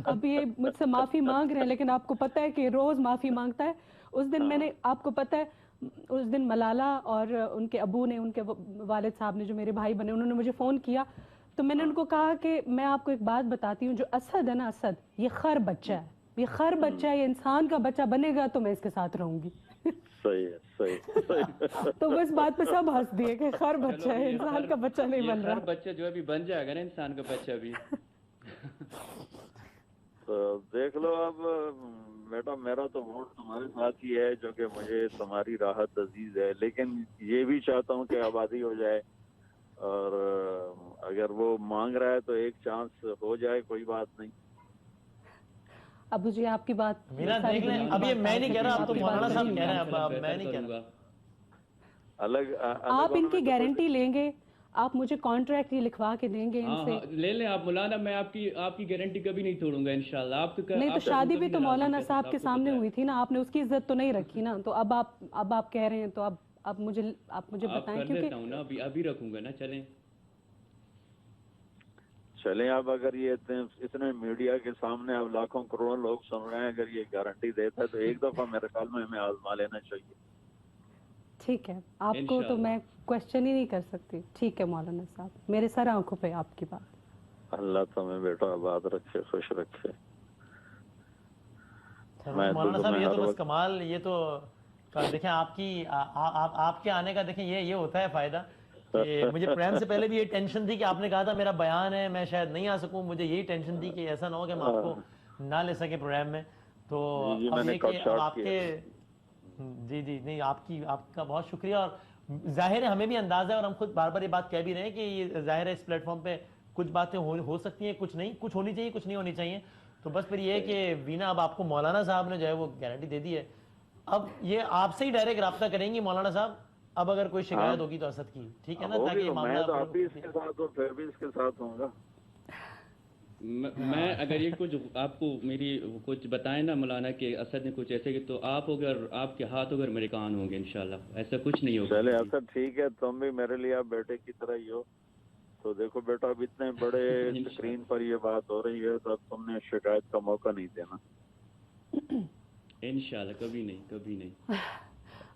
اب یہ مجھ سے معافی مانگ رہے ہیں، لیکن آپ کو پتہ ہے کہ روز معافی مانگتا ہے. اس دن میں نے، آپ کو پتہ ہے اس دن ملالہ اور ان کے ابو نے، ان کے والد صاحب نے جو میرے بھائی بنے، انہوں نے مجھے فون کیا تو میں نے ان کو کہا کہ میں آپ کو ایک بات بتاتی ہوں، جو اسد ہے نا، اسد یہ خر بچہ ہے، یہ خر بچہ ہے، یہ انسان کا بچہ بنے گا تو میں اس کے ساتھ رہوں گی. صحیح ہے، صحیح. تو بس بات پہ سب ہنس دیے کہ خر بچہ ہے، انسان کا بچہ نہیں بن رہا. ہر بچہ جو ہے بھی بن جائے گا نا انسان کا بچہ بھی. تو دیکھ لو اب بیٹا، میرا تو ووٹ تمہارے ساتھ ہی ہے، جو کہ مجھے تمہاری راحت عزیز ہے، لیکن یہ بھی چاہتا ہوں کہ آبادی ہو جائے، اور اگر وہ مانگ رہا ہے تو ایک چانس ہو جائے، کوئی بات نہیں. ابو جی آپ کی بات میرا دیکھ لیں، اب یہ میں نہیں کہہ رہا، اب تو مولانا صاحب کہہ رہے ہیں، اب میں نہیں کہہ رہا. آپ ان کی گارنٹی لیں گے، آپ مجھے کانٹریکٹ یہ لکھوا کے دیں گے ان سے؟ لے لیں آپ مولانا، میں آپ کی گارنٹی کبھی نہیں توڑوں گا انشاءاللہ. آپ نہیں تو شادی بھی تو مولانا صاحب کے سامنے ہوئی تھی نا، آپ نے اس کی عزت تو نہیں رکھی نا. تو اب آپ کہہ رہے ہیں تو اب مجھے بتائیں، کیونکہ نا ابھی رکھوں گا نا. چلیں اب اگر یہ اتنے میڈیا کے سامنے اب لاکھوں کروڑوں لوگ سن رہے ہیں، اگر یہ گارنٹی دیتا ہے تو ایک دفعہ میرے خیال میں ہمیں آزما لینا چاہیے. ٹھیک ہے، آپ کو تو میں کوشچن ہی نہیں کر سکتی. ٹھیک ہے مولانا صاحب، میرے سر آنکھوں پہ آپ کی بات. اللہ تمہیں بیٹا آباد رکھے، خوش رکھے. مولانا صاحب یہ تو بس کمال، یہ تو دیکھیں آپ کے آنے کا، دیکھیں یہ ہوتا ہے فائدہ کہ مجھے پروگرام سے پہلے بھی یہ ٹینشن تھی کہ آپ نے کہا تھا میرا بیان ہے، میں شاید نہیں آ سکوں. مجھے یہی ٹینشن تھی کہ ایسا نہ ہو کہ ہم آپ کو نہ لے سکے پروگرام میں. تو اب یہ کہ آپ کے جی نہیں، آپ کا بہت شکریہ. اور ظاہر ہے ہمیں بھی اندازہ ہے، اور ہم خود بار بار یہ بات کہہ بھی رہے ہیں کہ یہ ظاہر ہے اس پلیٹ فارم پہ کچھ باتیں ہو سکتی ہیں، کچھ نہیں، کچھ ہونی چاہیے، کچھ نہیں ہونی چاہیے. تو بس پھر یہ ہے کہ وینا اب آپ کو مولانا صاحب نے جو ہے وہ گارنٹی دے دی ہے. اب یہ آپ سے ہی ڈائریکٹ رابطہ کریں گی مولانا صاحب، اب اگر کوئی شکایت ہوگی تو اسد کی، ٹھیک ہے نا؟ تاکہ یہ معاملہ، میں تو آپ ہی اس کے ساتھ ہوں، پھر بھی اس کے ساتھ ہوں گا. میں اگر یہ کچھ آپ کو میری کچھ بتائیں نا مولانا کہ اسد نے کچھ ایسے کہ تو آپ آپ کے ہاتھ اگر میرے کان ہوں گے انشاءاللہ، ایسا کچھ نہیں ہوگا. چلے اسد ٹھیک ہے، تم بھی میرے لیے آپ بیٹے کی طرح ہی ہو. تو دیکھو بیٹا، اب اتنے بڑے اسکرین پر یہ بات ہو رہی ہے تو اب تم نے شکایت کا موقع نہیں دینا. انشاءاللہ کبھی نہیں.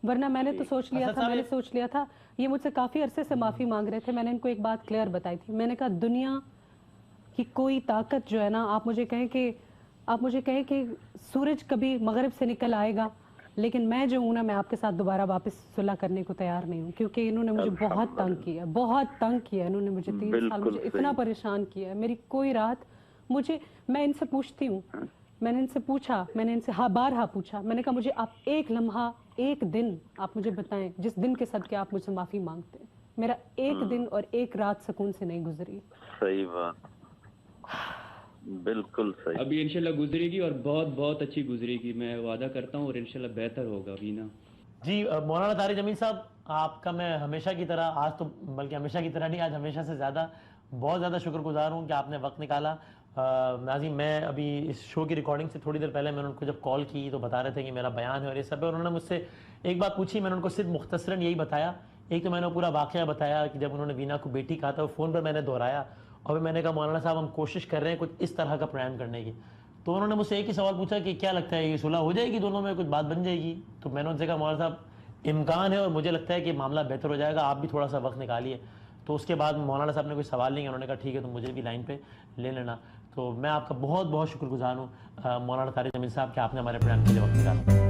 ورنہ میں نے تو سوچ لیا تھا یہ مجھ سے کافی عرصے سے معافی مانگ رہے تھے. میں نے ان کو ایک بات کلیئر بتائی تھی، میں نے کہا دنیا کی کوئی طاقت جو ہے نا، آپ مجھے کہیں کہ سورج کبھی مغرب سے نکل آئے گا، لیکن میں جو ہوں نا، میں آپ کے ساتھ دوبارہ واپس صلح کرنے کو تیار نہیں ہوں. کیونکہ انہوں نے مجھے بہت تنگ کیا، انہوں نے مجھے 3 سال مجھے اتنا پریشان کیا ہے. میری کوئی رات میں ان سے پوچھتی ہوں، میں نے ان سے پوچھا، میں نے ان سے بارہا پوچھا، میں نے کہا مجھے آپ ایک لمحہ، ایک دن آپ مجھے بتائیں جس دن کے صدقے آپ مجھ سے معافی مانگتے ہیں. میرا ایک دن اور ایک رات سکون سے نہیں گزری. صحیح بات، بالکل صحیح. ابھی انشاءاللہ گزرے گی، اور بہت بہت اچھی گزرے گی، میں وعدہ کرتا ہوں، اور انشاءاللہ بہتر ہوگا ابھی نا. جی مولانا طارق جمیل صاحب، آپ کا میں ہمیشہ کی طرح، آج تو بلکہ ہمیشہ کی طرح نہیں، آج ہمیشہ سے زیادہ بہت زیادہ شکر گزار ہوں کہ آپ نے وقت نکالا. ناظرین، میں ابھی اس شو کی ریکارڈنگ سے تھوڑی دیر پہلے میں نے ان کو جب کال کی تو بتا رہے تھے کہ میرا بیان ہے اور یہ سب ہے. انہوں نے مجھ سے ایک بات پوچھی، میں نے ان کو صرف مختصراً یہی بتایا. ایک تو میں نے پورا واقعہ بتایا کہ جب انہوں نے وینا کو بیٹی کہا تھا، وہ فون پر میں نے دہرایا، اور میں نے کہا مولانا صاحب ہم کوشش کر رہے ہیں کچھ اس طرح کا پروگرام کرنے کی. تو انہوں نے مجھ سے ایک ہی سوال پوچھا کہ کیا لگتا ہے یہ صلح ہو جائے گی، دونوں میں کچھ بات بن جائے گی؟ تو میں نے ان سے کہا مولانا صاحب امکان ہے، اور مجھے لگتا ہے کہ معاملہ بہتر ہو جائے گا، آپ بھی تھوڑا سا وقت نکالیے. تو اس کے بعد مولانا صاحب نے کوئی سوال نہیں، انہوں نے کہا ٹھیک ہے تو مجھے بھی لائن پہ لے لینا. تو میں آپ کا بہت بہت شکر گزار ہوں مولانا طارق جمیل صاحب کہ آپ نے ہمارے پروگرام کے لیے وقت نکالا.